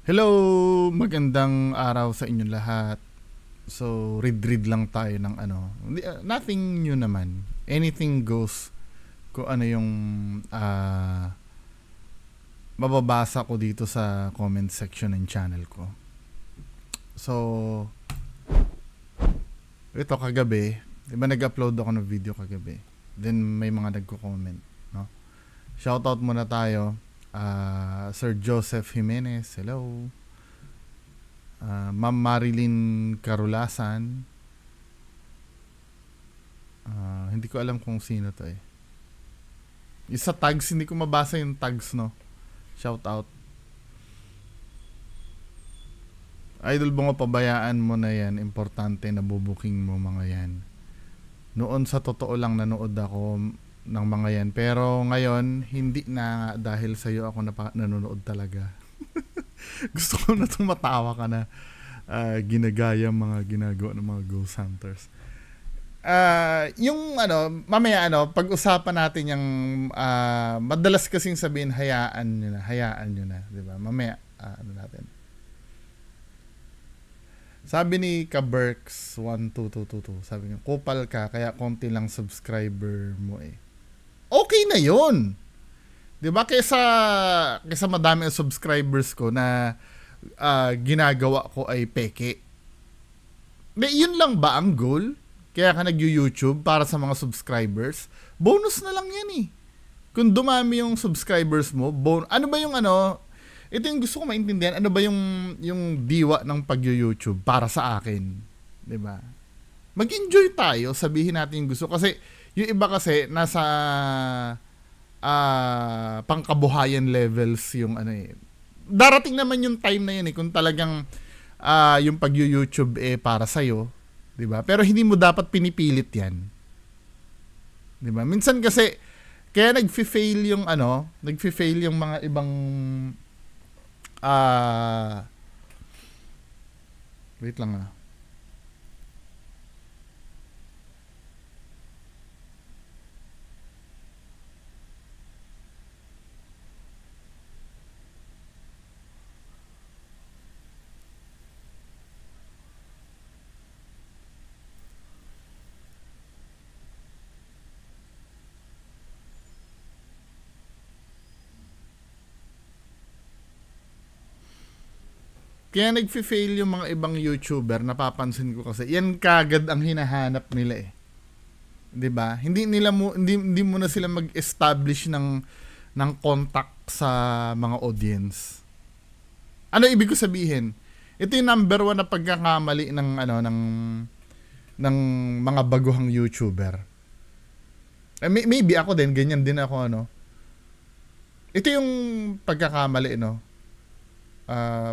Hello! Magandang araw sa inyong lahat. So, read lang tayo ng nothing new naman. Anything goes kung ano yung mababasa ko dito sa comment section ng channel ko. So, ito kagabi, diba nag-upload ako ng video kagabi? Then may mga nagko-comment, no? Shoutout muna tayo. Sir Joseph Jimenez, hello. Ma'am Marilyn Carulasan. Hindi ko alam kung sino to eh. Isa tags, hindi ko mabasa yung tags, no? Shout out. Idol Bongo, pabayaan mo na yan. Importante na bubuking mo mga yan. Noon sa totoo lang nanood ako ng mga yan. Pero ngayon, hindi na dahil sa'yo ako nanonood talaga. Gusto ko na itong matawa ka na ginagaya mga ginagawa ng mga ghost hunters. Yung mamaya pag-usapan natin yung madalas kasing sabihin hayaan nyo na, 'di ba? Mamaya natin. Sabi ni Kaberks 12222, sabi niya, kupal ka kaya konti lang subscriber mo eh. Okay na 'yon. 'Di ba? Kaysa madami ang subscribers ko na ginagawa ko ay peke. Yun lang ba ang goal? Kaya ka nag-YouTube para sa mga subscribers? Bonus na lang yan eh. Kung dumami yung subscribers mo, ano ba yung ito yung gusto ko maintindihan, ano ba yung diwa ng pag-YouTube para sa akin? 'Di ba? Mag-enjoy tayo, sabihin natin yung gusto. Kasi yung iba kasi nasa pangkabuhayan levels yung darating naman yung time na yun eh, kung talagang yung pag-YouTube para sa'yo, 'di ba? Pero hindi mo dapat pinipilit 'yan. 'Di ba? Minsan kasi kaya nagfi-fail yung mga ibang wait lang Kaya nagfi-fail yung mga ibang YouTuber, napapansin ko kasi. Yan kagad ang hinahanap nila eh. 'Di ba? Hindi mo na sila mag-establish ng contact sa mga audience. Ano ibig ko sabihin? Ito yung number 1 na pagkakamali ng mga baguhang YouTuber. Maybe ako din, ganyan din ako Ito yung pagkakamali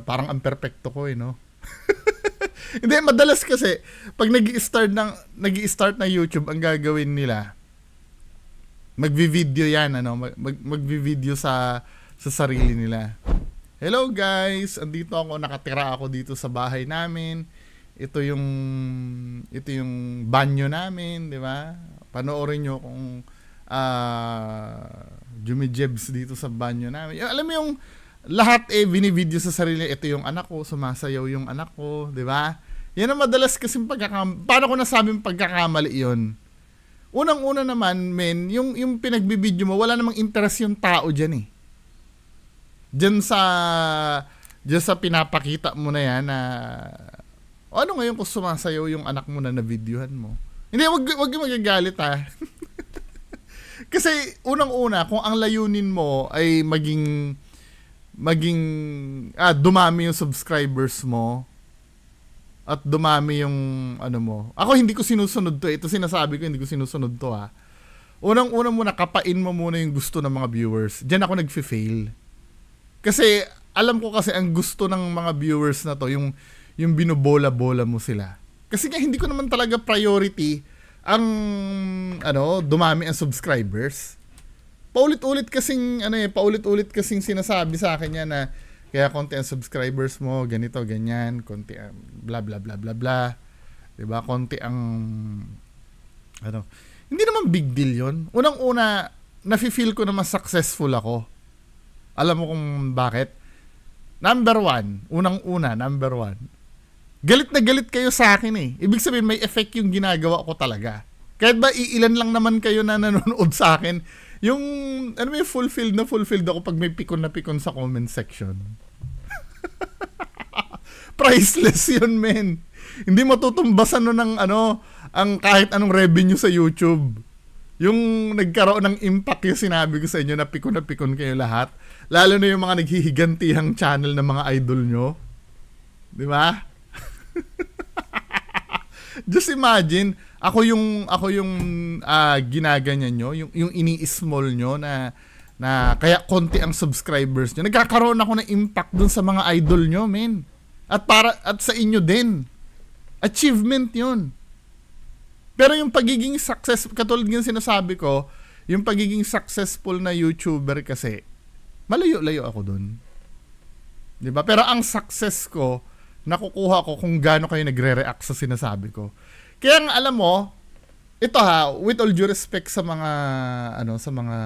parang ang perfecto ko no. Hindi, madalas kasi pag nag-i-start na YouTube, ang gagawin nila, magvi-video yan magvi-video sa sarili nila. Hello guys, andito ako, nakatira ako dito sa bahay namin. Ito yung banyo namin, 'di ba? Panoorin niyo kung jumijebs dito sa banyo namin. Alam mo yung lahat binivideo sa sarili. Ito yung anak ko, sumasayaw yung anak ko, 'di ba? Yan ang madalas kasi paano ko nasabing pagkakamali 'yon? Unang-una naman, yung pinagbibideo mo, wala namang interest yung tao diyan eh. Diyan sa pinapakita mo na yan na ano ngayon kung sumasayaw yung anak mo na videohan mo. Hindi, wag magagalit Kasi unang-una, kung ang layunin mo ay maging dumami yung subscribers mo at dumami yung mo. Ako hindi ko sinusunod to. Ito sinasabi ko, hindi ko sinusunod to Unang-una muna, kapain mo muna yung gusto ng mga viewers. Diyan ako nagfi-fail. Kasi alam ko kasi ang gusto ng mga viewers na to, yung binobola-bola mo sila. Kasi nga hindi ko naman talaga priority ang dumami ang subscribers. Paulit-ulit kasing sinasabi sa akin yan na kaya konti ang subscribers mo, ganito, ganyan, konti ang bla bla bla bla bla. 'Di ba? Konti ang hindi naman big deal 'yon. Unang-una, nafi-feel ko na mas successful ako. Alam mo kung bakit? Number one. Unang-una, number one. Galit na galit kayo sa akin eh. Ibig sabihin, may effect yung ginagawa ko talaga. Kahit ba iilan lang naman kayo na nanonood sa akin, yung, may fulfilled ako pag may pikon na pikon sa comment section. Priceless yun, men. Hindi matutumbasan ng ang kahit anong revenue sa YouTube. Yung nagkaroon ng impact yung sinabi ko sa inyo na pikon kayo lahat. Lalo na yung mga naghihigantihang channel ng mga idol nyo. Di ba? Just imagine, ako yung ginaganyan nyo, yung ini-small nyo na kaya konti ang subscribers nyo. Nagkakaroon ako ng impact dun sa mga idol nyo, men. At sa inyo din. Achievement yun. Pero yung pagiging katulad ng sinasabi ko, yung pagiging successful na YouTuber kasi, malayo-layo ako dun. Diba? Pero ang success ko, nakukuha ko kung gaano kayo nagre-react sa sinasabi ko. Kaya nga alam mo, ito with all due respect sa mga sa mga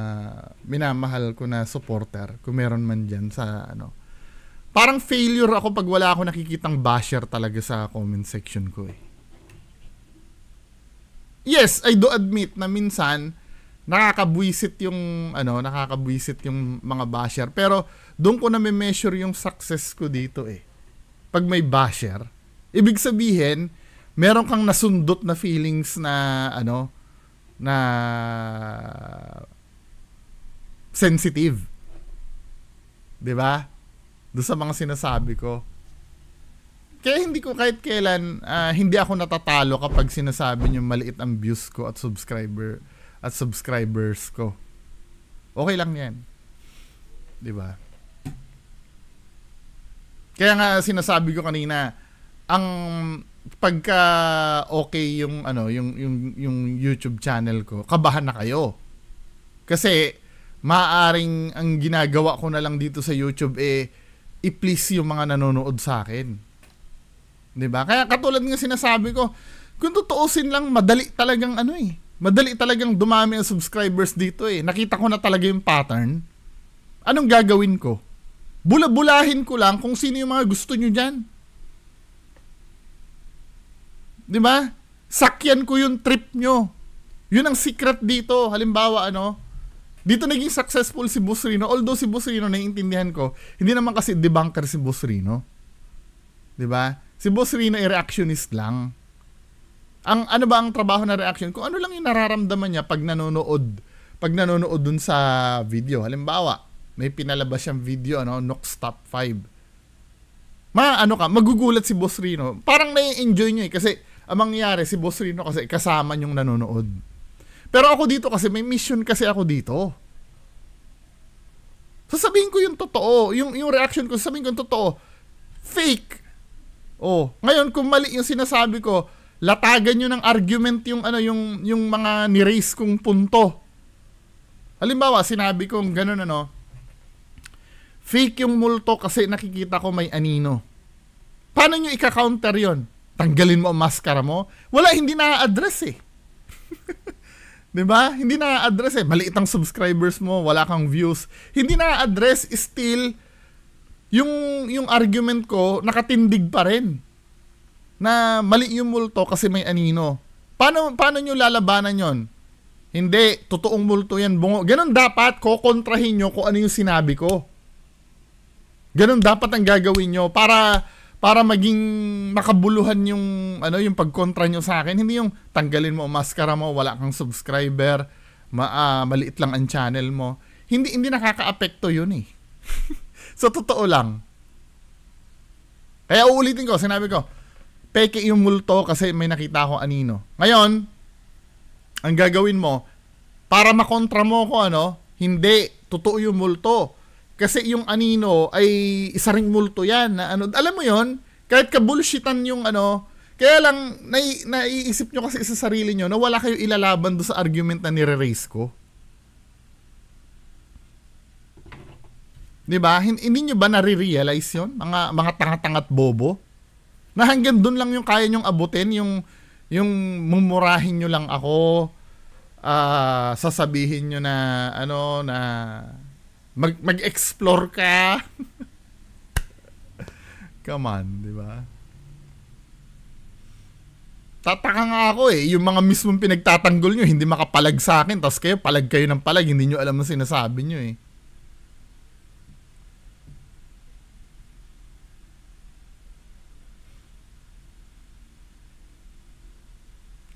minamahal ko na supporter, kung meron man diyan sa parang failure ako pag wala ako nakikitang basher talaga sa comment section ko eh. Yes, I do admit na minsan nakakabwisit yung mga basher, pero doon ko na measure yung success ko dito eh. Pag may basher, ibig sabihin meron kang nasundot na feelings na na sensitive. 'Di ba? Doon sa mga sinasabi ko. Kaya hindi ko kahit kailan hindi ako natatalo kapag sinasabi niyo maliit ang views ko at subscribers ko. Okay lang 'yan. 'Di ba? Kaya nga sinasabi ko kanina, ang pagka okay yung yung YouTube channel ko, kabahan na kayo. Kasi maaaring ang ginagawa ko na lang dito sa YouTube i-please yung mga nanonood sa akin. 'Di ba? Kaya katulad ng sinasabi ko, kung tutuusin lang madali talagang madali talagang dumami ang subscribers dito eh. Nakita ko na talaga yung pattern. Anong gagawin ko? Bula-bulahin ko lang kung sino yung mga gusto nyo dyan. Di ba? Sakyan ko yung trip nyo. Yun ang secret dito. Halimbawa, dito naging successful si Boss Rino. Although si Boss Rino, naiintindihan ko, hindi naman kasi debunker si Boss Rino. Di ba? Si Boss Rino ay reactionist lang. Ano ba ang trabaho na reaction? Kung ano lang yung nararamdaman niya pag nanonood dun sa video. Halimbawa, may pinalabas siyang video, Nox Top 5. Magugulat si Boss Rino. Parang nai-enjoy niya kasi ang mangyayari si Boss Rino kasi kasama niyong nanonood. Pero ako dito kasi may mission kasi ako dito. Sasabihin ko yung totoo. Yung reaction ko, sasabihin ko yung totoo. Fake. Ngayon kung mali yung sinasabi ko, latagan nyo ng argument yung mga ni-raise kong punto. Halimbawa, sinabi kong ganun fake yung multo kasi nakikita ko may anino. Paano nyo ika-counter yon? Tanggalin mo ang maskara mo? Wala, hindi na-address eh. Diba? Hindi na-address eh. Maliit ang subscribers mo, wala kang views. Hindi na-address, still, yung argument ko, nakatindig pa rin. Na mali yung multo kasi may anino. Paano nyo lalabanan yon? Hindi, totoong multo yan. Bungo. Ganon dapat, kokontrahin nyo kung ano yung sinabi ko. Ganon dapat ang gagawin nyo para maging makabuluhan yung pagkontra nyo sa akin. Hindi yung tanggalin mo ang maskara mo, wala kang subscriber, maliit lang ang channel mo. Hindi nakaka-apekto yun eh. So totoo lang. Kaya uulitin ko, sinabi ko, peke yung multo kasi may nakita ko anino. Ngayon, ang gagawin mo, para makontra mo ko hindi, totoo yung multo. Kasi yung anino ay isa ring multo yan. Na alam mo yon, kahit ka-bullshitan yung kaya lang, naiisip nyo kasi sa sarili nyo na wala kayo ilalaban do sa argument na nire-raise ko. Diba? Hindi nyo ba nare-realize yun? Mga tanga-tangat bobo? Na hanggang dun lang yung kaya nyong abutin, yung mumurahin nyo lang ako, sasabihin nyo na, na mag-explore ka. Come on, di ba? Tataka nga ako eh, yung mga mismong pinagtatanggol nyo, hindi makapalag sa akin, tapos palag kayo ng palag, hindi nyo alam ang sinasabi nyo eh.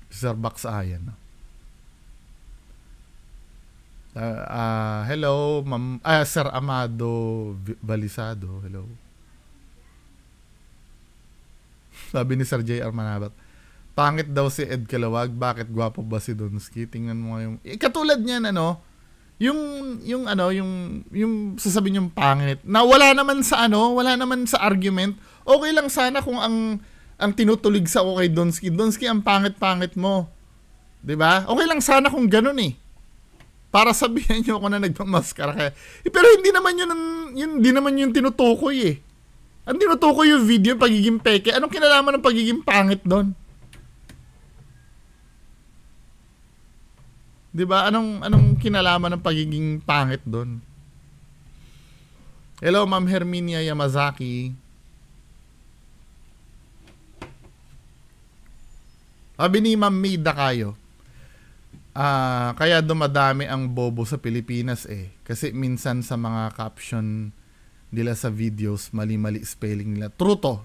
Sir Baksayan. Hello, Ma'am, Sir Amado Balisado, hello. Sabi ni Sir J.R. Manabat, pangit daw si Ed Kalawag, bakit gwapo ba si Donsky? Tingnan mo yung katulad niyan yung sasabihin yung pangit na wala naman sa argument. Okay lang sana kung ang tinutulig sa kay Donsky, ang pangit-pangit mo. 'Di ba? Okay lang sana kung ganoon eh. Para sabihan niyo ako na nagmamaskara kaya. Pero hindi naman yung tinutukoy eh. Ang tinutukoy yung video, pagiging peke. Anong kinalaman ng pagiging pangit doon? 'Di ba? Anong kinalaman ng pagiging pangit doon? Hello, Ma'am Herminia Yamazaki. Sabi ni Ma'am Mida kayo. Kaya dumadami ang bobo sa Pilipinas eh. Kasi minsan sa mga caption nila sa videos, mali-mali spelling nila. True to.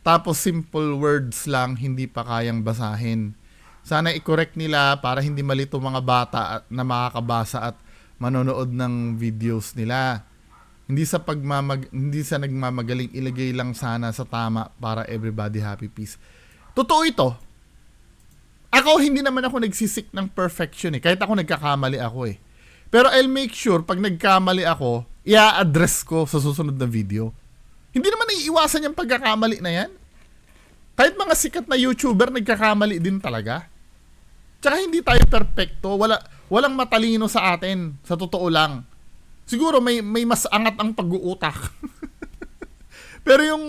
Tapos simple words lang, hindi pa kayang basahin. Sana i-correct nila para hindi malito mga bata na makakabasa at manonood ng videos nila. Hindi sa nagmamagaling, ilagay lang sana sa tama para everybody happy, peace. Totoo ito. Ako, hindi naman ako nagsisik ng perfection eh. Kahit ako nagkakamali ako eh. Pero I'll make sure, pag nagkamali ako, i-address ko sa susunod na video. Hindi naman iiwasan yung pagkakamali na yan. Kahit mga sikat na YouTuber, nagkakamali din talaga. Tsaka hindi tayo perfecto. Walang matalino sa atin. Sa totoo lang. Siguro may mas angat ang pag-uutak. Pero yung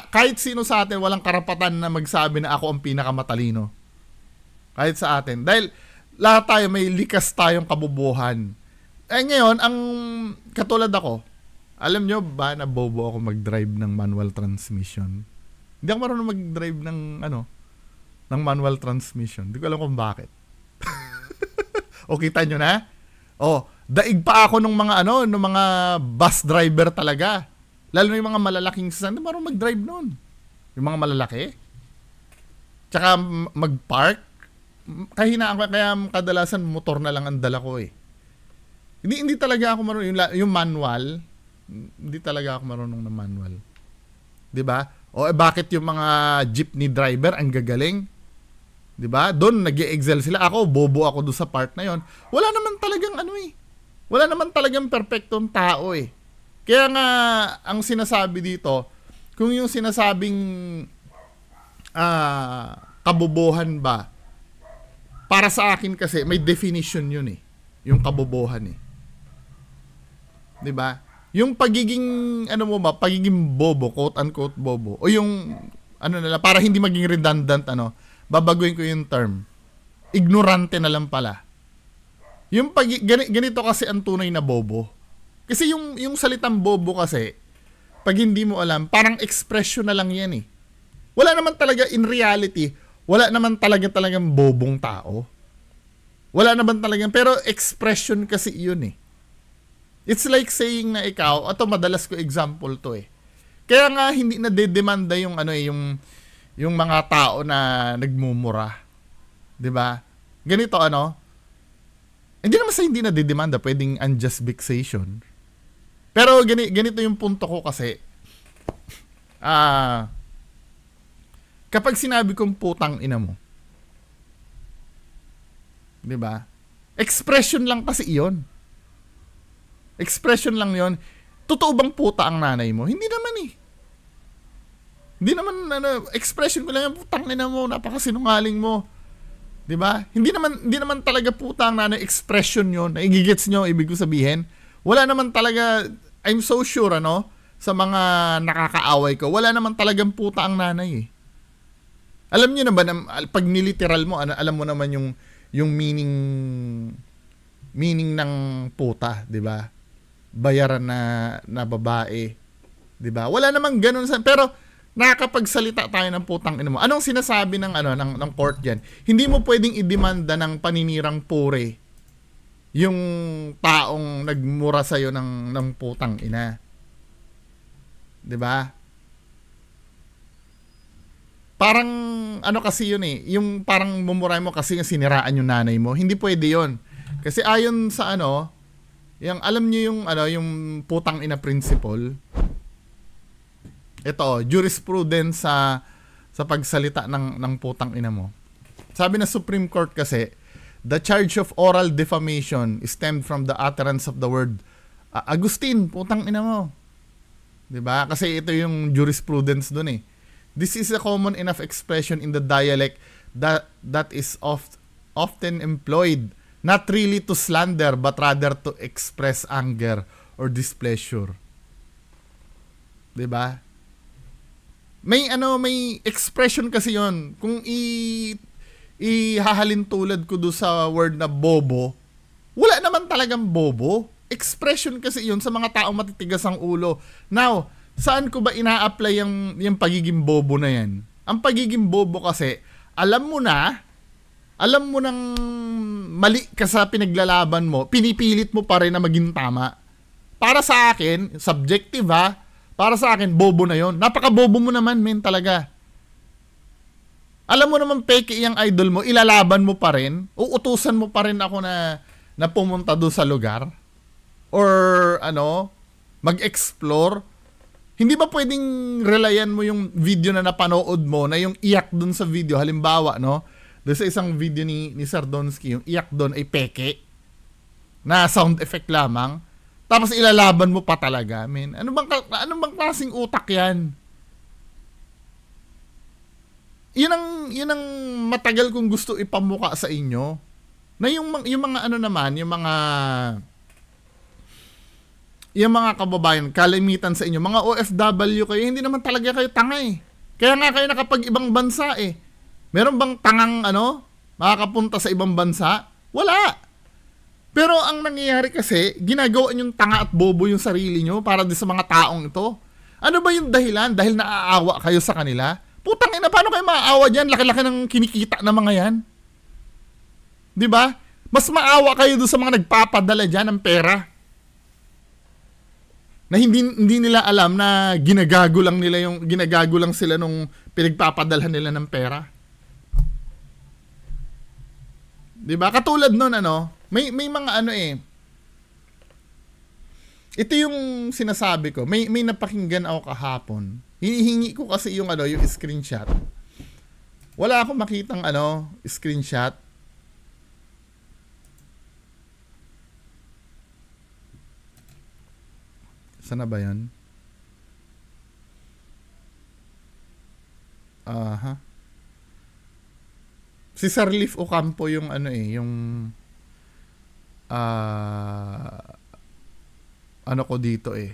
kahit sino sa atin walang karapatan na magsabi na ako ang pinakamatalino. Kahit sa atin. Dahil lahat tayo may likas tayong kabubuhan. Ngayon, ang katulad ako, alam nyo ba na bobo ako mag-drive ng manual transmission? Hindi ako marunong mag-drive ng manual transmission. Hindi ko alam kung bakit. O kita nyo na? Daig pa ako ng mga bus driver talaga. Lalo na yung mga malalaking sasakyan, hindi marunong mag-drive noon. Yung mga malalaki. Tsaka mag-park. Kaya kadalasan motor na lang ang dala ko eh. Hindi talaga ako marunong. Yung manual, hindi talaga ako marunong ng manual. 'Di ba? Bakit yung mga jeepney driver ang gagaling? 'Di ba? Doon nag-i-excel sila. Ako, bobo ako doon sa part na 'yon. Wala naman talagang Wala naman talagang perpektong tao eh. Kaya nga, ang sinasabi dito, kung yung sinasabing kabobohan ba, para sa akin kasi, may definition yun eh. Yung kabobohan eh. 'Di ba? Yung pagiging, pagiging bobo, quote-unquote bobo, o yung, para hindi maging redundant, babaguhin ko yung term. Ignorante na lang pala. Yung ganito kasi ang tunay na bobo. Kasi yung salitang bobo kasi, pag hindi mo alam, parang expression na lang yan eh. Wala naman talaga, in reality, wala naman talagang bobong tao. Wala naman talagang, pero expression kasi yun eh. It's like saying na ikaw, madalas ko example to eh. Kaya nga hindi na dedemanda yung yung mga tao na nagmumura. 'Di ba? Ganito hindi naman sa hindi na dedemanda, pwedeng unjust vexation. Pero ganito yung punto ko kasi. Kapag sinabi kong putang ina mo, 'di ba? Expression lang kasi 'yon. Expression lang 'yon. Totoo bang puta ang nanay mo? Hindi naman eh. Hindi naman expression ko lang yung putang ina mo, napakasinungaling mo. 'Di ba? Hindi naman talaga puta ang nanay, expression 'yon. Naigigets nyo ibig ko sabihin? Wala naman talaga, I'm so sure sa mga nakakaaway ko, wala naman talagang puta ang nanay eh. Alam niyo na ba pag niliteral mo, alam mo naman yung meaning ng puta, 'di ba? Bayaran na babae 'Di ba? Wala namang ganun sa, pero nakakapagsalita tayo ng putang ina mo. Anong sinasabi ng ng court diyan? Hindi mo pwedeng idemanda ng paninirang pure yung taong nagmura sa iyo ng putang ina. 'Di ba? Parang ano kasi yun eh, yung parang mumuray mo kasi siniraan yung nanay mo. Hindi pwede yun. Kasi ayon sa yung alam niyo yung yung putang ina principle. Ito, jurisprudence sa pagsalita ng putang ina mo. Sabi ng Supreme Court kasi, the charge of oral defamation stemmed from the utterance of the word Agustin, putang ina mo. 'Di ba? Kasi ito yung jurisprudence doon eh. This is a common enough expression in the dialect that is often employed not really to slander but rather to express anger or displeasure. 'Di ba? May expression kasi 'yon. Kung ihahalin tulad ko do sa word na bobo, wala naman talagang bobo. Expression kasi 'yon sa mga taong matitigas ang ulo. Now, saan ko ba ina-apply yung pagiging bobo na 'yan? Ang pagiging bobo kasi, alam mo nang mali ka sa pinaglalaban mo, pinipilit mo pa rin na maging tama. Para sa akin, subjective ha, para sa akin, bobo na yon. Napaka-bobo mo naman, men, talaga. Alam mo naman, peke yung idol mo, ilalaban mo pa rin, uutusan mo pa rin ako na pumunta doon sa lugar, or mag-explore. Hindi ba pwedeng relayan mo yung video na napanood mo, na yung iyak doon sa video, halimbawa, doon sa isang video ni Sardonsky, yung iyak doon ay peke, na sound effect lamang, tapos ilalaban mo pa talaga, men. Ano bang klaseng utak yan? Yun ang matagal kong gusto ipamuka sa inyo. Na yung mga yung mga kababayan, kalimitan sa inyo, mga OFW kayo, hindi naman talaga kayo tanga eh. Kaya nga kayo nakapag-ibang bansa eh. Meron bang tangang makakapunta sa ibang bansa? Wala. Pero ang nangyayari kasi, ginagawa niyong tanga at bobo yung sarili niyo para din sa mga taong ito. Ano ba yung dahilan? Dahil naaawa kayo sa kanila? Putang ina, paano kayo maaawa dyan? Laki-laki ng kinikita na mga yan. Di ba? Mas maawa kayo doon sa mga nagpapadala dyan ng pera. Na hindi nila alam na ginagago lang sila nung pinagpapadalhan nila ng pera. Di ba? Katulad nun, may mga ito yung sinasabi ko. May napakinggan ako kahapon. Hinihingi ko kasi yung screenshot. Wala akong makitang screenshot. Sana ba 'yan? Aha. Si Sir Leaf Ocampo yung ko dito eh.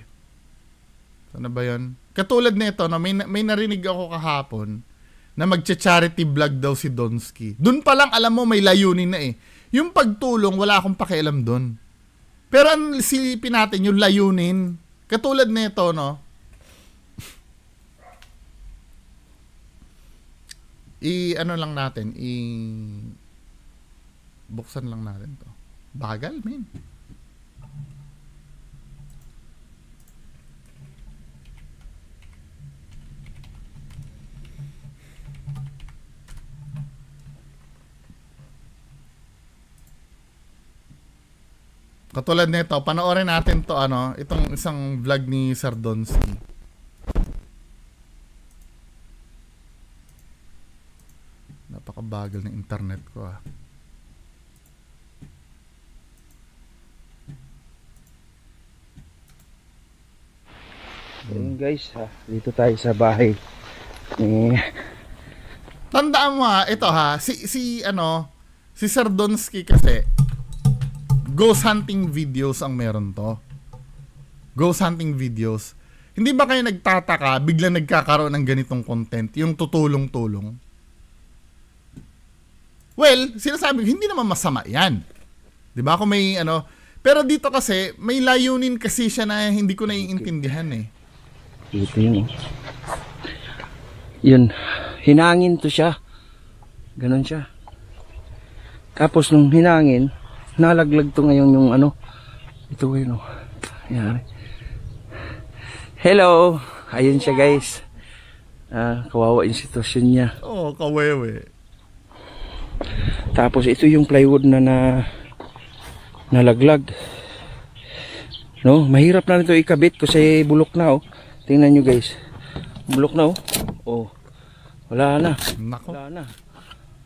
Ano ba 'yon? Katulad nito, may narinig ako kahapon na magcha-charity vlog daw si Donsky. Doon pa lang alam mo may layunin na eh. Yung pagtulong wala akong pakialam doon. Pero ang silipin natin yung layunin. Katulad nito, lang natin, buksan lang natin to. Bagal, men. Katulad nito, panoorin natin to itong isang vlog ni Sardonsky. Napakabagal ng internet ko Ayun guys, dito tayo sa bahay. Tandaan mo ito si Sardonsky kasi ghost hunting videos ang meron to. Ghost hunting videos. Hindi ba kayo nagtataka, biglang nagkakaroon ng ganitong content, yung tutulong-tulong? Well, sinasabi ko, hindi naman masama yan. Diba? Kung may pero dito kasi, may layunin kasi siya na hindi ko naiintindihan eh. Ito yun. Yun. Hinangin to siya. Ganon siya. Tapos nung hinangin, nalaglag to ngayon yung ano. Ito yun. Yan. Hello. Ayun siya guys. Kawawa yung sitwasyon niya. Oh, kawewe. Tapos ito yung plywood na nalaglag. No, mahirap na nito ikabit kasi bulok na oh. Tingnan nyo guys. Bulok na oh. Oh. Wala na. Nako. Wala na.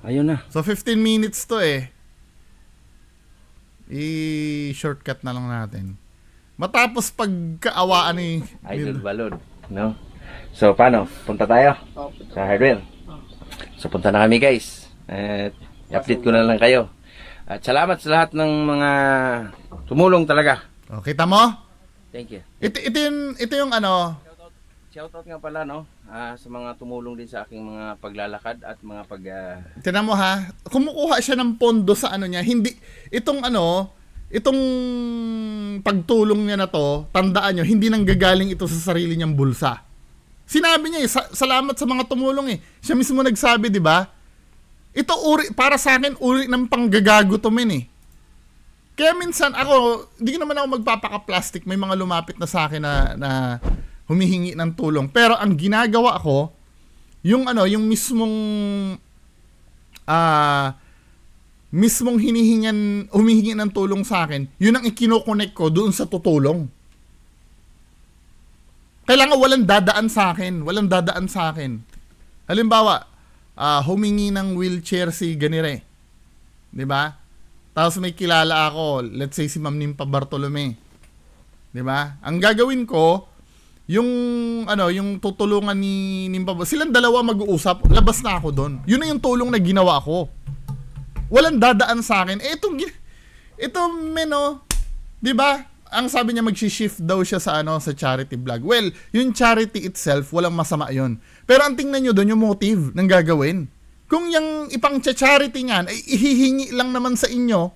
Ayun na. So 15 minutes to eh. I-shortcut na lang natin. Matapos pagkaawaan ni Idol Balon, no? So paano? Punta tayo sa hardware. So punta na kami guys. At i-update ko na lang kayo. At salamat sa lahat ng mga tumulong talaga. Oh, kita mo? Thank you. Ito yung ano. Shoutout nga pala no sa mga tumulong din sa aking mga paglalakad at mga Tingnan mo ha, kumukuha siya ng pondo sa ano niya. Hindi itong pagtulong niya na to, tandaan nyo, hindi nanggagaling ito sa sarili niyang bulsa. Sinabi niya salamat sa mga tumulong eh. Siya mismo nagsabi, di ba? Ito para sa akin uri ng panggagago to men eh. Kaya minsan ako, hindi naman ako magpapaka-plastic, may mga lumapit na sa akin na humihingi ng tulong. Pero ang ginagawa ko, yung mismong humihingi ng tulong sa akin, yun ang ikino-connect ko doon sa tutulong. Kailangan walang dadaan sa akin. Halimbawa, humingi ng wheelchair si ganire. 'Di ba? Tapos may kilala ako, let's say si Ma'am Nimpa Bartolome. 'Di ba? Ang gagawin ko, yung tutulungan ni Nimpa, silang dalawa mag-uusap, labas na ako doon. Yun na yung tulong na ginawa ko. Walang dadaan sa akin. Ito meno, 'di ba? Ang sabi niya magshi-shift daw siya sa charity vlog. Well, yung charity itself, walang masama 'yon. Pero ang tingnan niyo doon yung motive ng gagawin. Kung yung ipang-charity niyan ay ihihingi lang naman sa inyo,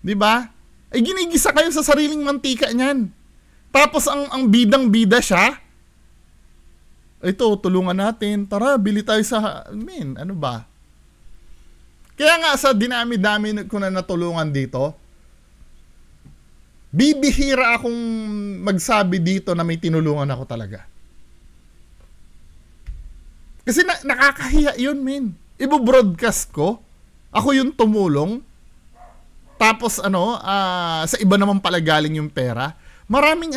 'di ba? Ay ginigisa kayo sa sariling mantika niyan. Tapos ang bidang-bida siya. Ito, tulungan natin. Tara, bili tayo sa ano ba? Kaya nga sa dinami-dami ko na natulungan dito, bibihira akong magsabi dito na may tinulungan ako talaga. Kasi nakakahiya yun, men. Ibo-broadcast ko. Ako yung tumulong. Tapos sa iba naman pala galing yung pera. Maraming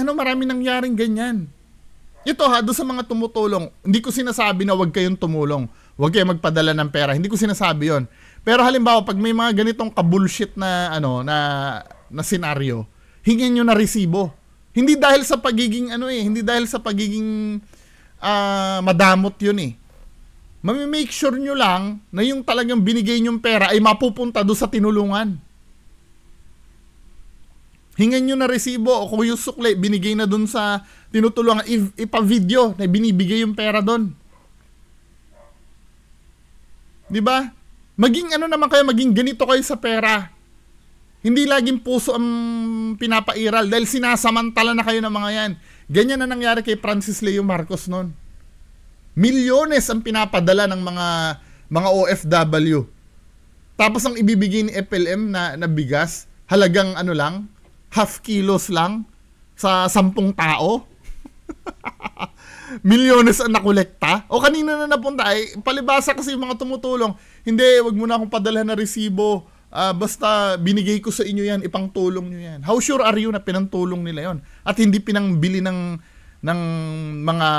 nangyaring ganyan. Ito doon sa mga tumutulong, hindi ko sinasabi na wag kayong tumulong. Wag kayong magpadala ng pera. Hindi ko sinasabi yon. Pero halimbawa, pag may mga ganitong kabullshit na na senaryo, hingin nyo na resibo. Hindi dahil sa pagiging madamot yun eh. Mamimake sure nyo lang na yung talagang binigay nyong pera ay mapupunta doon sa tinulungan. Hingin nyo na resibo o kung yung sukle binigay na doon sa tinutulungan, ipa-video na binibigay yung pera doon. Diba? Maging naman kayo, maging ganito kayo sa pera. Hindi laging puso ang pinapairal dahil sinasamantala na kayo ng mga yan. Ganyan na nangyari kay Francis Leo Marcos noon. Milyones ang pinapadala ng mga OFW. Tapos ang ibibigay ni FLM na bigas, halagang lang, half kilos lang sa 10 tao. Milyones ang nakolekta. O kanina na napunta ay palibasa kasi yung mga tumutulong. Hindi, wag mo na akong padala na resibo. Basta binigay ko sa inyo yan, ipangtulong nyo yan. How sure are you na pinantulong nila yon? At hindi pinangbili ng mga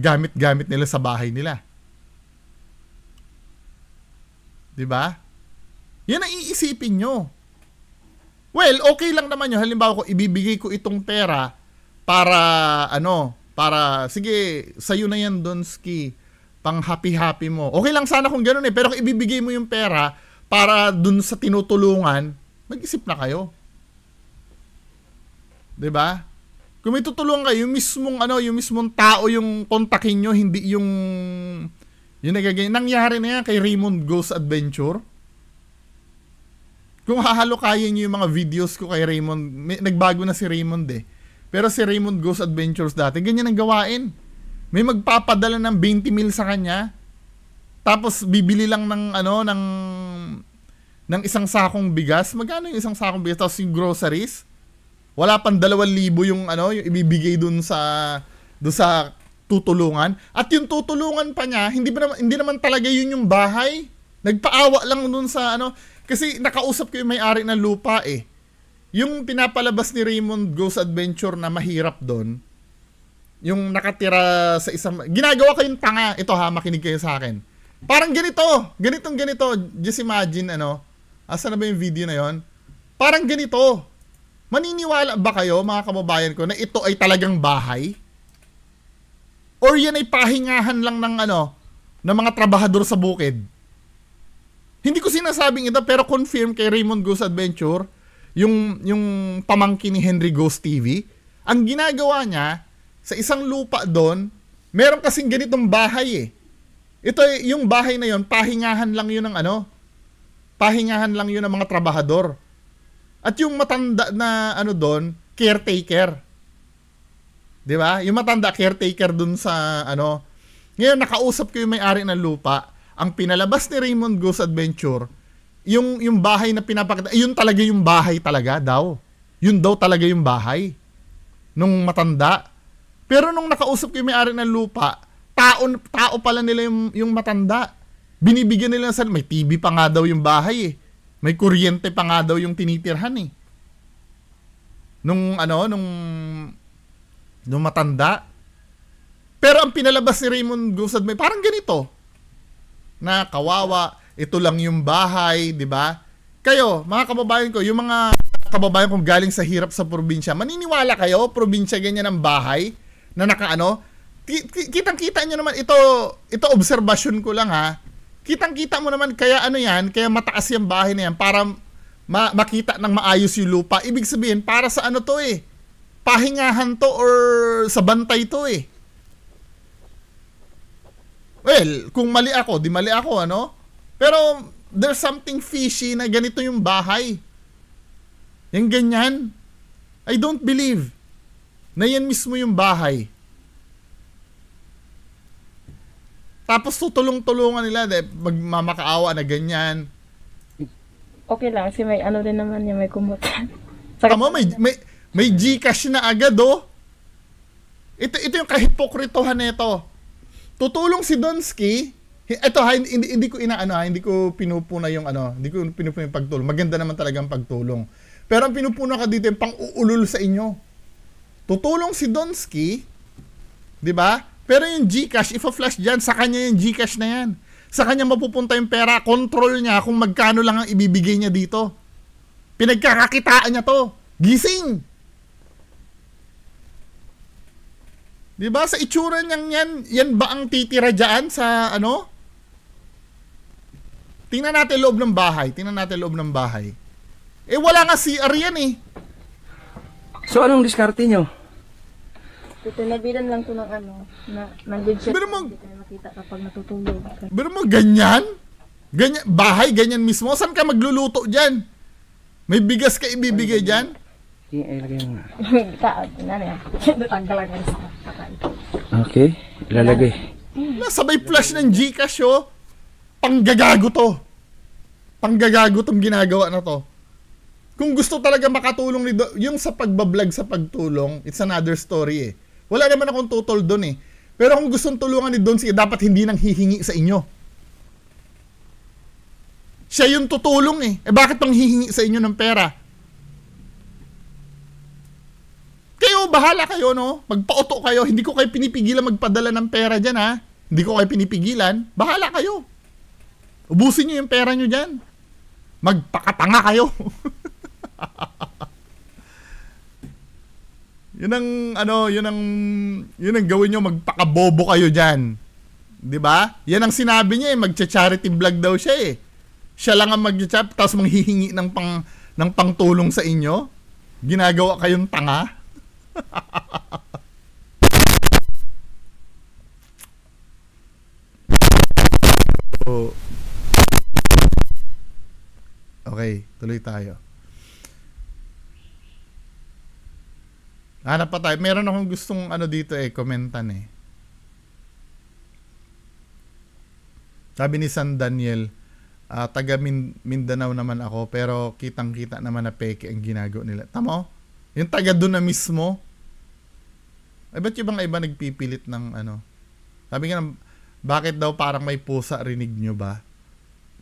gamit-gamit nila sa bahay nila. 'Di ba? Yan ang iisipin nyo. Well, okay lang naman yun. Halimbawa ko, ibibigay ko itong pera para sige, sa'yo na yan, Donski. Pang happy-happy mo. Okay lang sana kung gano'n eh. Pero kung ibibigay mo yung pera para dun sa tinutulungan, mag-isip na kayo. 'Di ba? Kung may tutulungan kayo, yung mismong tao yung kontakin nyo, hindi yung nagagay. Nangyari na yan kay Raymond Goes Adventure. Kung hahalokayin nyo yung mga videos ko kay Raymond, nagbago na si Raymond eh. Pero si Raymond Ghost Adventures dati, ganyan ang gawain. May magpapadala ng 20 mil sa kanya. Tapos bibili lang ng ng isang sakong bigas. Magkano yung isang sakong bigas? Tapos yung groceries. Wala pang 2,000 yung yung ibibigay dun sa tutulungan. At yung tutulungan pa niya, hindi naman talaga yun yung bahay. Nagpaawa lang dun sa kasi nakausap ko yung may-ari ng lupa eh. Yung pinapalabas ni Raymond Ghost Adventure na mahirap doon, yung nakatira sa isang... Ginagawa ko yung tanga. Ito ha, makinig kayo sa akin. Parang ganito. Ganito. Just imagine, asa na ba yung video na yon? Parang ganito. Maniniwala ba kayo, mga kababayan ko, na ito ay talagang bahay? Or yan ay pahingahan lang ng ng mga trabahador sa bukid? Hindi ko sinasabing ito, pero confirm kay Raymond Ghost Adventure, yung pamangkin ni Henry Ghost TV, ang ginagawa niya, sa isang lupa doon, meron kasing ganitong bahay eh. Ito yung bahay na yon, pahingahan lang yun ng pahingahan lang yun ng mga trabahador. At yung matanda na doon, caretaker. 'Di ba? Yung matanda caretaker doon sa Ngayon nakausap ko yung may-ari ng lupa. Ang pinalabas ni Raymond Ghost Adventure, yung bahay na pinapakita, yun talaga yung bahay talaga daw. Yun daw talaga yung bahay nung matanda. Pero nung nakausap ko yung may-ari ng lupa, tao pala nila yung matanda. Binibigyan nila may TV pa nga daw yung bahay eh. May kuryente pa nga daw yung tinitirhan eh. Nung matanda. Pero ang pinalabas ni Raymond Ghost Adventure, parang ganito. Na kawawa, ito lang yung bahay, di ba? Kayo, mga kababayan ko, yung mga kababayan kong galing sa hirap sa probinsya, maniniwala kayo, probinsya ganyan ang bahay, na kitang-kita nyo naman, ito obserbasyon ko lang ha, kitang-kita mo naman, kaya kaya mataas yung bahay na yan, para makita ng maayos yung lupa. Ibig sabihin, para sa to eh, pahingahan to or sa bantay to eh. Well, kung mali ako, di mali ako, Pero, there's something fishy na ganito yung bahay. Yung ganyan. I don't believe na yan mismo yung bahay. Tapos tutulong-tulungan nila, magmamakaawa na ganyan. Okay lang, kasi may din naman yung may kumutan. Tama, may Gcash na agad, oh. Ito yung kahipokritohan nito. Tutulong si Donsky. Ito ha, hindi ko hindi ko pinupuna yung hindi ko pinupuna yung pagtulong. Maganda naman talaga ang pagtulong. Pero ang pinupuna ka dito yung pang-uulol sa inyo. Tutulong si Donsky, 'di ba? Pero yung GCash, ifa-flash diyan sa kanya yung GCash na yan. Sa kanya mapupunta yung pera, control niya kung magkano lang ang ibibigay niya dito. Pinagkakakitaan niya to. Gising. Diba? Sa itsura niyang yan ba ang titira dyan sa Tingnan natin loob ng bahay. Eh wala nga CR yan eh. So anong diskarte nyo? Tinabilan lang to ng ng good shot. Pero Hindi tayo makita kapag natutulog. Pero ganyan? Bahay, ganyan mismo? Saan ka magluluto dyan? May bigas ka ibibigay dyan? Ilagay mo nga. Tanggalan sa patay. Okay, ilalagay. Sabay flash ng GCash oh. Panggagago to. Panggagago tong ginagawa na to. Kung gusto talaga makatulong yung sa pagbablog sa pagtulong, it's another story eh. Wala naman akong tutol doon eh. Pero kung gustong tulungan ni Don, dapat hindi nang hihingi sa inyo. Siya yung tutulong eh. Bakit pang hihingi sa inyo ng pera? Kayo, bahala kayo, no? Magpauto kayo. Hindi ko kayo pinipigilan magpadala ng pera dyan, ha? Hindi ko kayo pinipigilan. Bahala kayo. Ubusin nyo yung pera nyo dyan. Magpakatanga kayo. Yun ang gawin nyo, magpakabobo kayo dyan. 'Di ba? Yan ang sinabi niya eh, magcha-charity vlog daw siya eh. Siya lang ang mag-chat tapos manghihingi ng pangtulong sa inyo. Ginagawa kayong tanga. Okay, tuloy tayo. Hanap pa tayo. Meron akong gustong ano dito komentan Sabi ni San Daniel, taga Mindanao naman ako, pero kitang-kita naman na peke ang ginagawa nila. Tama? Yung taga doon na mismo. Ay, ba't yung iba nagpipilit ng ano? Sabi nga, bakit daw parang may pusa, rinig nyo ba?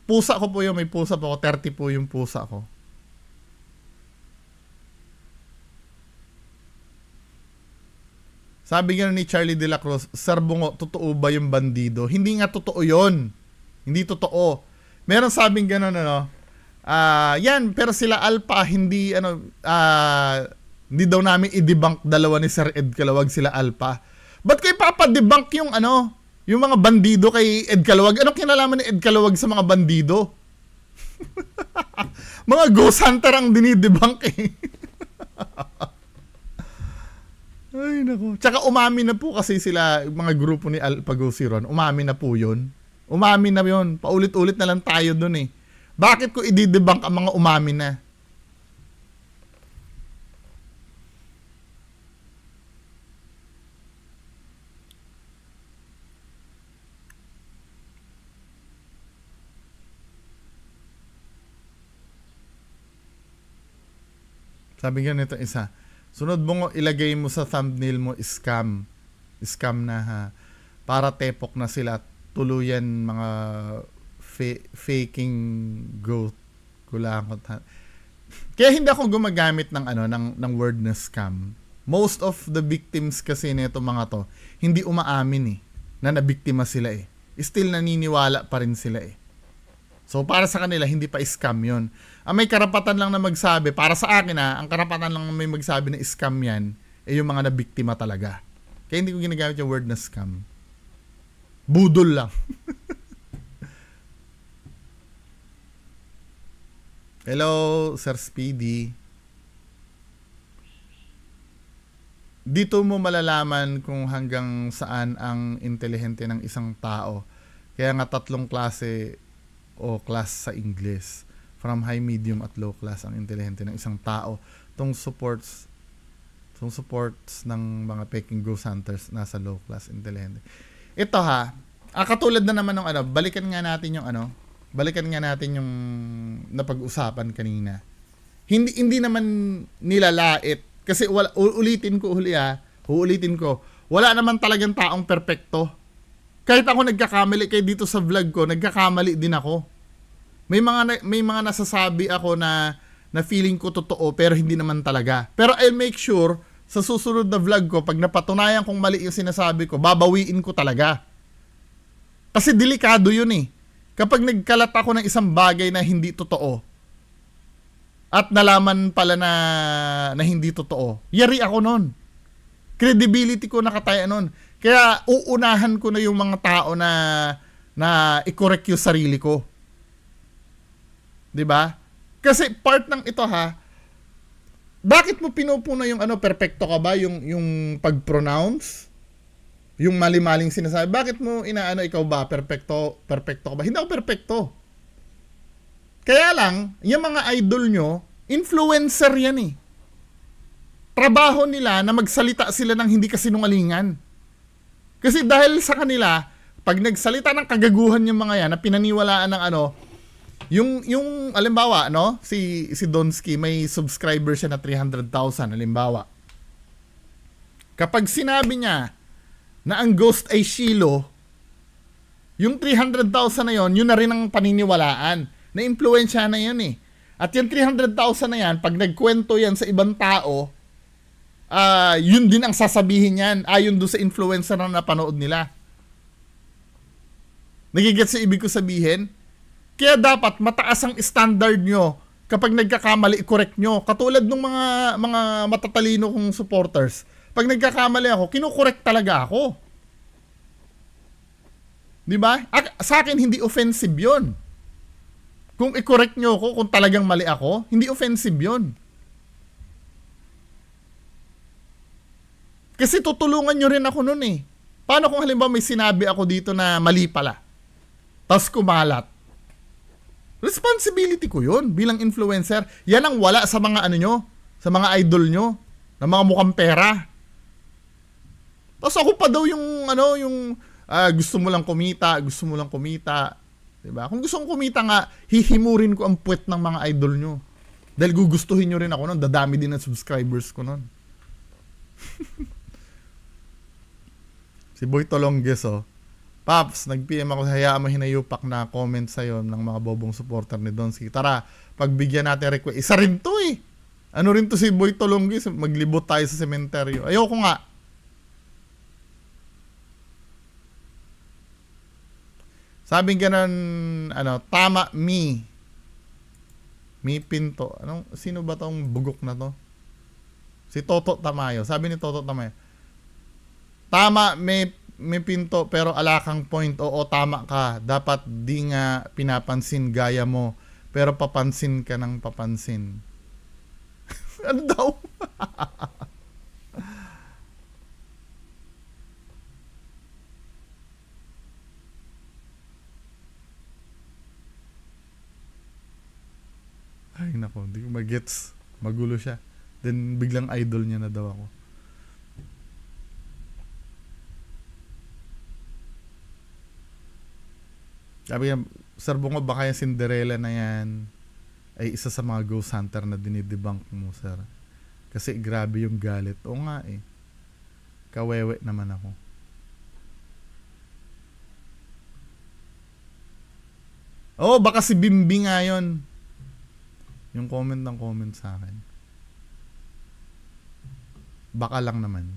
Pusa ko po yun, may pusa po ako. 30 po yung pusa ko. Sabi nga ni Charlie De La Cruz, Sir Bungo, totoo ba yung bandido? Hindi nga totoo yon. Hindi totoo. Meron sabing gano'n, yan, pero sila Alpha, hindi daw namin i-debunk dalawa ni Sir Ed Calawag, sila Alpha. Ba't kayo papadebunk yung yung mga bandido kay Ed Calawag? Anong kinalaman ni Ed Calawag sa mga bandido? Mga ghost hunter ang dinidebunk Ay, nako. Tsaka umami na po kasi sila, mga grupo ni Alpha Go Siron. Umami na po yun. Umami na yun. Paulit-ulit na lang tayo dun Bakit ko i-debunk ang mga umami na? Sabi nga nito isa, sunod mo ilagay mo sa thumbnail mo scam. Scam na ha. Para tepok na sila tuluyan mga faking goat. Kulangot ha. Kaya hindi ako gumagamit ng ng word na scam. Most of the victims kasi nito mga to, hindi umaamin na nabiktima sila Still naniniwala pa rin sila So para sa kanila hindi pa scam 'yon. Ang may karapatan lang na magsabi, para sa akin ang karapatan lang na may magsabi na scam 'yan yung mga nabiktima talaga. Kaya hindi ko ginagamit yung word na scam. Budol lang. Hello, Sir Speedy. Dito mo malalaman kung hanggang saan ang intelihente ng isang tao. Kaya nga 3 klase o class sa English. From high, medium at low class ang intelihente ng isang tao. Itong supports ng mga peking ghost hunters nasa low class intelihente. Ito katulad na naman ng balikan nga natin yung napag-usapan kanina. Hindi naman nilalait kasi uulitin ko, wala naman talagang taong perpekto. Kahit ako nagkakamali, kayo dito sa vlog ko, nagkakamali din ako. May mga nasasabi ako na feeling ko totoo pero hindi naman talaga. Pero I'll make sure sa susunod na vlog ko, pag napatunayan kong mali yung sinasabi ko, babawiin ko talaga. Kasi delikado yun Kapag nagkalat ako ng isang bagay na hindi totoo at nalaman pala na hindi totoo, yari ako nun. Credibility ko nakataya nun. Kaya uunahan ko na yung mga tao na i-correct yung sarili ko. 'Di ba? Kasi part ng ito bakit mo pinupuna yung perfecto ka ba yung pag-pronounce? Yung mali-maling sinasabi. Bakit mo ikaw ba perfecto ka ba? Hindi ako perfecto. Kaya lang, yung mga idol nyo, influencer yan Trabaho nila na magsalita sila ng hindi kasinungalingan. Kasi dahil sa kanila, pag nagsalita ng kagaguhan yung mga yan, na pinaniwalaan ng yung alimbawa, si Donsky, may subscriber siya na 300,000, alimbawa. Kapag sinabi niya na ang ghost ay Shilo, yung 300,000 na yun na rin ang paniniwalaan. Na-impluensya na yun At yung 300,000 na yan, pag nagkwento yan sa ibang tao, yun din ang sasabihin yan. Ayon doon sa influencer na napanood nila. Nagigets sa ibig ko sabihin? Kaya dapat mataas ang standard nyo. Kapag nagkakamali, i-correct nyo. Katulad ng mga matatalino kong supporters. Pag nagkakamali ako, kinukorek talaga ako. Di ba? Sa akin, hindi offensive yun. Kung i-correct nyo ako, kung talagang mali ako, hindi offensive yun. Kasi tutulungan nyo rin ako nun Paano kung halimbawa may sinabi ako dito na mali pala? Tapos kumalat. Responsibility ko yun bilang influencer. Yan ang wala sa mga nyo, sa mga idol nyo. Na mga mukhang pera. Tapos ako pa daw yung gusto mo lang kumita, diba? Kung gusto kong kumita nga, hihimurin ko ang puwet ng mga idol nyo. Dahil gugustuhin nyo rin ako nun, dadami din ang subscribers ko nun. Si Boy Tolongges, Paps, nag-PM ako, hayaan mo hinayupak na comment sa'yo ng mga bobong supporter ni Donsky. Tara, pagbigyan natin request. Isa rin to Ano rin to si Boy Tolongges, maglibot tayo sa sementeryo. Ayoko nga. Sabing ganun, tama Mi Pinto. Sino ba tong bugok na to? Si Toto Tamayo. Sabi ni Toto Tamayo, tama, may pinto, pero alakang point. Oo, tama ka. Dapat di nga pinapansin gaya mo, pero papansin ka ng papansin. Ano daw? Ay nako, hindi ko magets. Magulo siya. Then biglang idol niya na daw ako. Sabi niya, Sir Bungo, baka yung Cinderella na yan ay isa sa mga ghost hunter na dinidebunk mo, sir. Kasi grabe yung galit. Oo nga Kawewe naman ako. Oo, baka si Bimbi nga yun. Yung comment sa akin. Baka lang naman.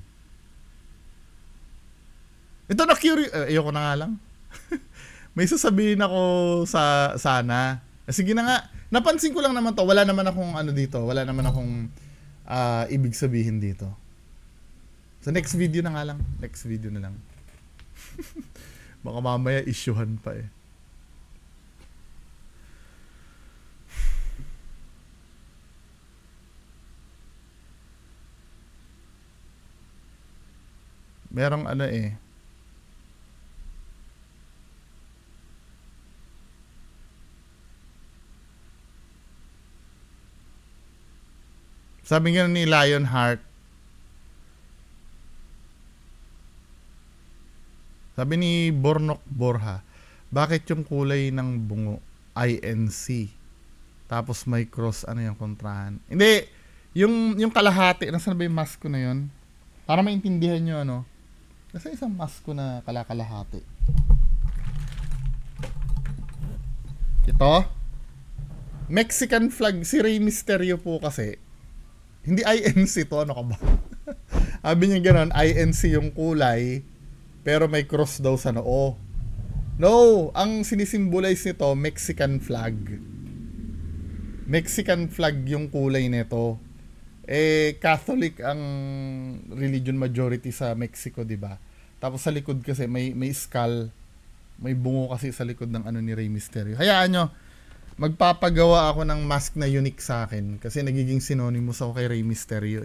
Ito na curious. Ayoko na nga lang. May sasabihin ako sana. Sige na nga. Napansin ko lang naman to. Wala naman akong dito. Wala naman akong ibig sabihin dito. So next video na nga lang. Next video na lang. Baka mamaya isyuhan pa Merong sabi nga ni Lionheart, sabi ni Bornok Borha, bakit yung kulay ng bungo INC tapos may cross yung kontrahan? Hindi, yung kalahati, nasaan ba yung mask ko na yun? Para maintindihan nyo kasi isang mask ko na kalakalahati. Ito Mexican flag. Si Rey Mysterio po kasi hindi INC to, ano ka ba? Sabi niya gano'n, INC yung kulay, pero may cross daw sa noo. No, ang sinisimbolize nito, Mexican flag. Mexican flag yung kulay nito. Catholic ang religion majority sa Mexico, di ba? Tapos sa likod kasi may skull, may bungo kasi sa likod ng ni Rey Mysterio. Hayaan nyo, magpapagawa ako ng mask na unique sa akin kasi nagiging synonymous ako kay Rey Mysterio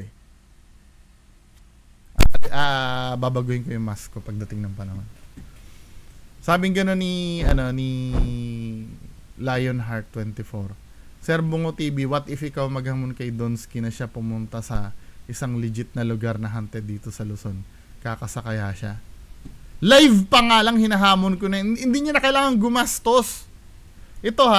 babaguhin ko yung mask ko pagdating ng panahon. Sabing gano'n ni Lionheart 24. Sir Bungo TV, what if ikaw maghamon kay Donsky na siya pumunta sa isang legit na lugar na haunted dito sa Luzon? Kakasakaya siya. Live pa nga lang hinahamon ko na. Hindi niya na kailangan gumastos. Ito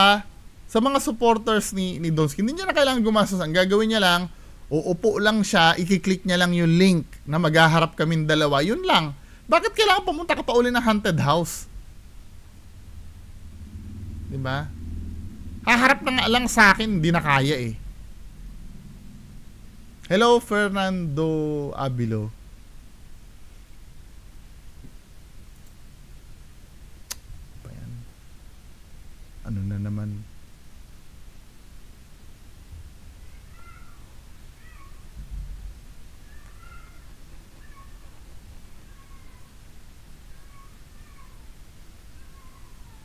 sa mga supporters ni Donsky, hindi niya na kailangan gumastos. Ang gagawin niya lang, uupo lang siya, i-click niya lang yung link na maghaharap kaming dalawa. Yun lang. Bakit kailangan pumunta ka pa uli ng haunted house? Diba? Haharap na nga lang sa akin, hindi na kaya Hello, Fernando Abilo. Ano na naman?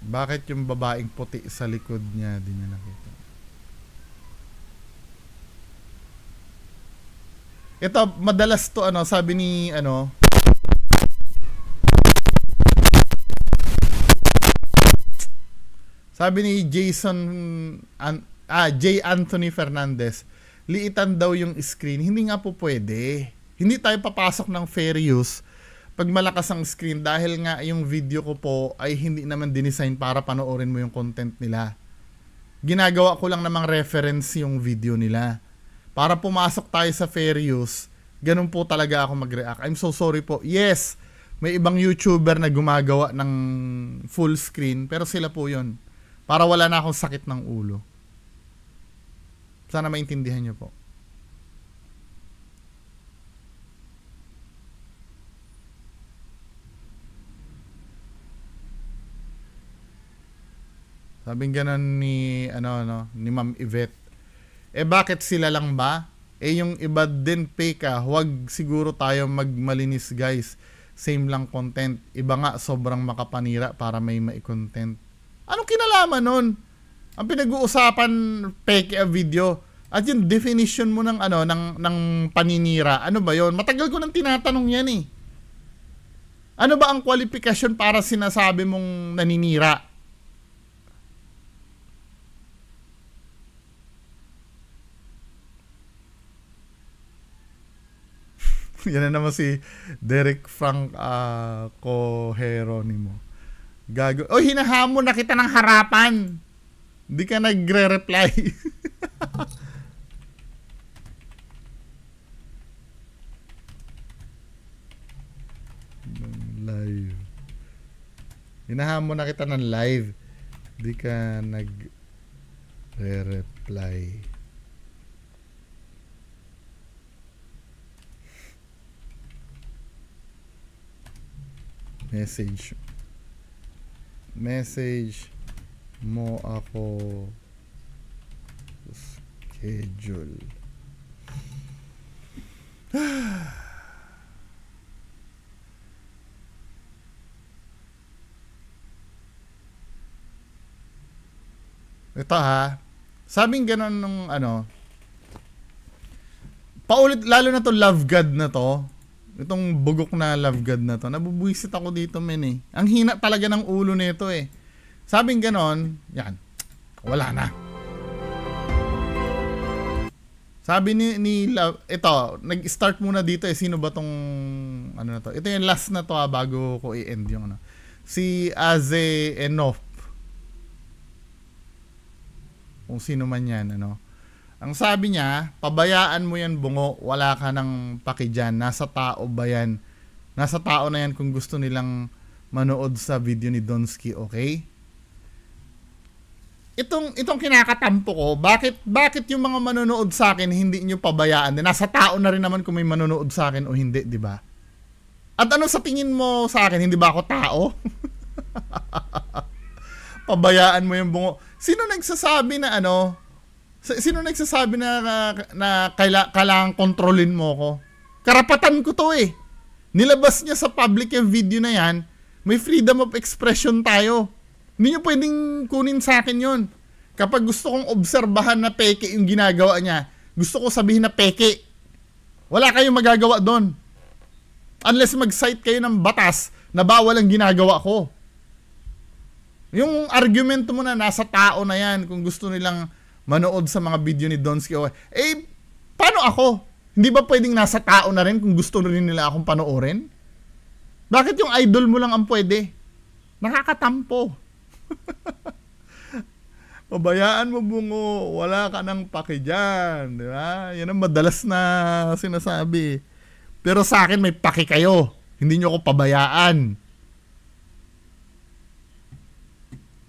Bakit yung babaeng puti sa likod niya di niya nakita? Ito, madalas to sabi ni sabi ni J. Anthony Fernandez, liitan daw yung screen. Hindi nga po pwede. Hindi tayo papasok ng fair use pag malakas ang screen dahil nga yung video ko po ay hindi naman dinesign para panoorin mo yung content nila. Ginagawa ko lang namang reference yung video nila. Para pumasok tayo sa fair use, ganun po talaga ako mag-react. I'm so sorry po. Yes, may ibang YouTuber na gumagawa ng full screen, pero sila po yun. Para wala na akong sakit ng ulo. Sana maintindihan nyo po. Sabing ganon ni ni Ma'am Yvette. Bakit sila lang ba? Yung iba din fake Huwag siguro tayo magmalinis, guys. Same lang content. Iba nga sobrang makapanira para may mai-content. Anong kinalaman nun? Ang pinag-uusapan fake video. At yung definition mo ng ng paninira. Ano ba 'yon? Matagal ko nang tinatanong 'yan eh. Ano ba ang kwalifikasyon para sinasabi mong naninira? Yan na naman si Derek Frank Coheronimo. Gago. Oh, hinahamon na kita ng harapan. Hindi ka nagre-reply. Live. Hinahamon na kita ng live. Hindi ka nagre-reply. Message mo ako schedule. Ito sabing ganon nung paulit, lalo na to Love God na to. Itong bugok na Love God na to. Nabubuisit ako dito, men eh. Ang hina talaga ng ulo nito eh. Sabing ganon, yan. Wala na. Sabi ni Love, ito, nag-start muna dito eh. Sino ba tong, na to? Ito yung last na to bago ko i-end yung Si Aze Enof. Kung sino man yan, Ang sabi niya, pabayaan mo yan bungo, wala ka ng paki dyan. Nasa tao ba yan? Nasa tao na yan kung gusto nilang manood sa video ni Donsky, okay? Itong kinakatampo ko, bakit yung mga manonood sa akin hindi nyo pabayaan? Nasa tao na rin naman kung may manonood sa akin o hindi, di ba? At ano sa tingin mo sa akin, hindi ba ako tao? Pabayaan mo yung bungo. Sino nagsasabi na Sino nagsasabi na kailangan kontrolin mo ko? Karapatan ko to eh. Nilabas niya sa public yung video na yan. May freedom of expression tayo. Hindi nyo pwedeng kunin sa akin yon. Kapag gusto kong obserbahan na peke yung ginagawa niya, gusto ko sabihin na peke. Wala kayong magagawa doon. Unless mag-cite kayo ng batas na bawal ang ginagawa ko. Yung argumento mo na nasa tao na yan kung gusto nilang manood sa mga video ni Donsky. Paano ako? Hindi ba pwedeng nasa tao na rin kung gusto rin nila akong panoorin? Bakit yung idol mo lang ang pwede? Nakakatampo. Pabayaan mo bungo, wala ka ng paki dyan. Di ba? Yan ang madalas na sinasabi. Pero sa akin may paki kayo. Hindi nyo ako pabayaan.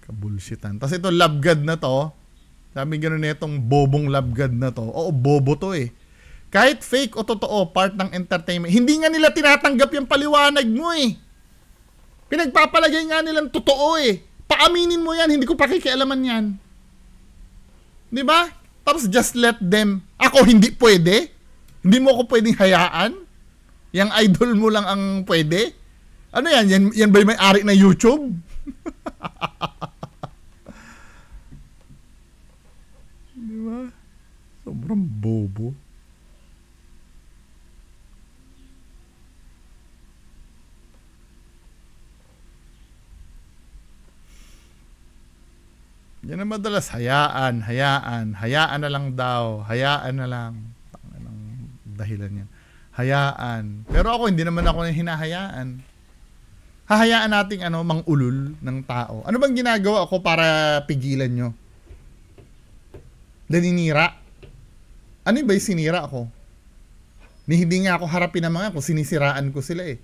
Kabulshitan. Tapos ito Love God na to. Sabi gano'n na itong bobong Love God na to. Oo, bobo to eh. Kahit fake o totoo, part ng entertainment. Hindi nga nila tinatanggap yung paliwanag mo eh. Pinagpapalagay nga nilang totoo eh. Paaminin mo yan, hindi ko pakikialaman yan. Di ba? Tapos just let them. Ako hindi pwede? Hindi mo ako pwedeng hayaan? Yang idol mo lang ang pwede? Ano yan? Yan ba yung may-ari na YouTube? Diba? Sobrang bobo. Yan ang madalas, hayaan na lang daw, hayaan na lang. Anong dahilan yan? Hayaan. Pero ako, hindi naman ako hinahayaan. Hahayaan nating mangulol ng tao. Ano bang ginagawa ko para pigilan nyo? Naninira. Ano ba yung sinira ko? Hindi nga ako harapin ng mga kung sinisiraan ko sila eh.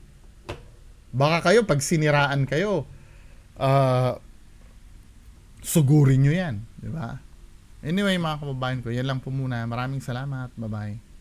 Baka kayo, pag siniraan kayo, sugurin nyo yan. Diba? Anyway, mga kababayan ko, yan lang po muna. Maraming salamat. Bye-bye.